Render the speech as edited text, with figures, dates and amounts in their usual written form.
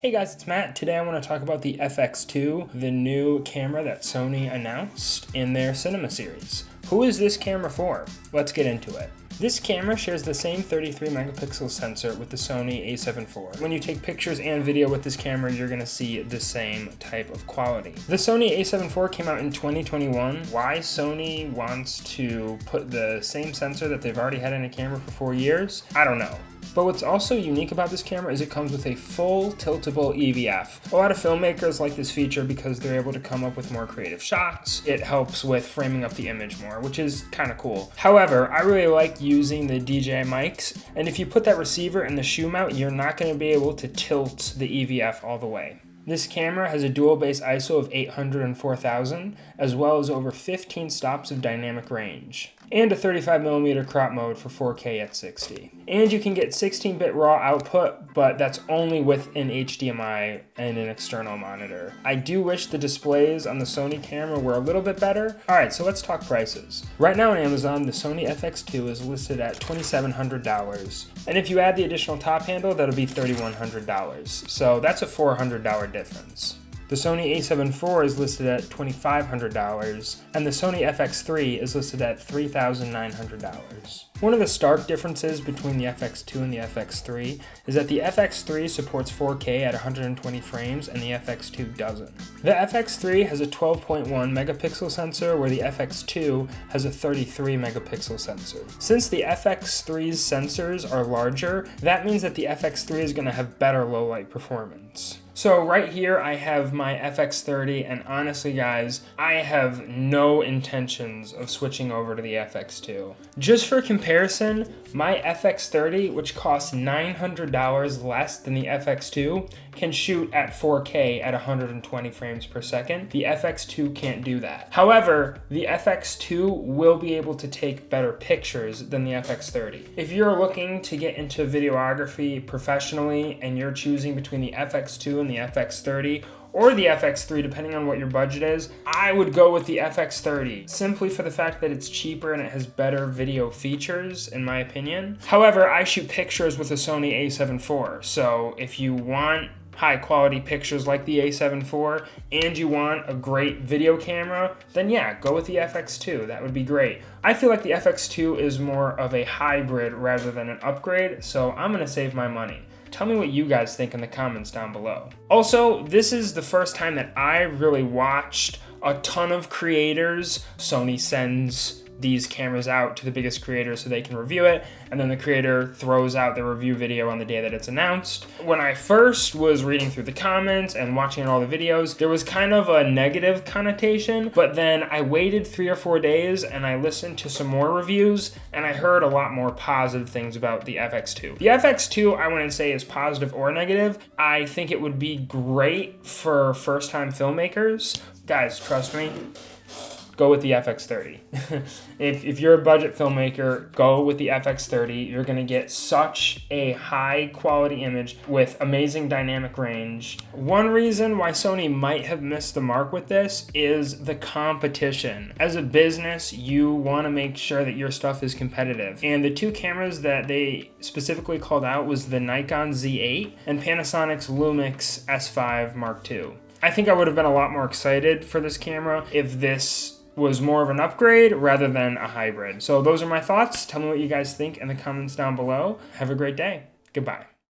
Hey guys, it's Matt. Today I want to talk about the FX2, the new camera that Sony announced in their cinema series. Who is this camera for? Let's get into it. This camera shares the same 33 megapixel sensor with the Sony a7 IV. When you take pictures and video with this camera, you're going to see the same type of quality. The Sony a7 IV came out in 2021. Why Sony wants to put the same sensor that they've already had in a camera for 4 years, I don't know. But what's also unique about this camera is it comes with a full tiltable EVF. A lot of filmmakers like this feature because they're able to come up with more creative shots. It helps with framing up the image more, which is kind of cool. However, I really like using the DJI mics, and if you put that receiver in the shoe mount, you're not going to be able to tilt the EVF all the way. This camera has a dual base ISO of 800 and 4000, as well as over 15 stops of dynamic range, and a 35mm crop mode for 4K at 60. And you can get 16-bit raw output, but that's only with an HDMI and an external monitor. I do wish the displays on the Sony camera were a little bit better. Alright, so let's talk prices. Right now on Amazon, the Sony FX2 is listed at $2,700, and if you add the additional top handle, that'll be $3,100. So that's a $400 difference. The Sony a7 IV is listed at $2,500, and the Sony FX3 is listed at $3,900. One of the stark differences between the FX2 and the FX3 is that the FX3 supports 4K at 120 frames and the FX2 doesn't. The FX3 has a 12.1 megapixel sensor where the FX2 has a 33 megapixel sensor. Since the FX3's sensors are larger, that means that the FX3 is going to have better low light performance. So right here I have my FX30, and honestly guys, I have no intentions of switching over to the FX2. Just for comparison, my FX30, which costs $900 less than the FX2, can shoot at 4K at 120 frames per second. The FX2 can't do that. However, the FX2 will be able to take better pictures than the FX30. If you're looking to get into videography professionally and you're choosing between the FX2 and the FX30, or the FX3 depending on what your budget is, I would go with the FX30, simply for the fact that it's cheaper and it has better video features in my opinion. However, I shoot pictures with a Sony a7 IV, so if you want high quality pictures like the a7 IV and you want a great video camera, then yeah, go with the FX2, that would be great. I feel like the FX2 is more of a hybrid rather than an upgrade, so I'm gonna save my money. Tell me what you guys think in the comments down below. Also, this is the first time that I really watched a ton of creators. Sony sends these cameras out to the biggest creators so they can review it, and then the creator throws out the review video on the day that it's announced. When I first was reading through the comments and watching all the videos, there was kind of a negative connotation, but then I waited 3 or 4 days and I listened to some more reviews and I heard a lot more positive things about the FX2. The FX2 I wouldn't say is positive or negative. I think it would be great for first-time filmmakers. Guys, trust me, go with the FX30. if you're a budget filmmaker, go with the FX30. You're gonna get such a high quality image with amazing dynamic range. One reason why Sony might have missed the mark with this is the competition. As a business, you wanna make sure that your stuff is competitive. And the two cameras that they specifically called out was the Nikon Z8 and Panasonic's Lumix S5 Mark II. I think I would have been a lot more excited for this camera if this was more of an upgrade rather than a hybrid. So those are my thoughts. Tell me what you guys think in the comments down below. Have a great day. Goodbye.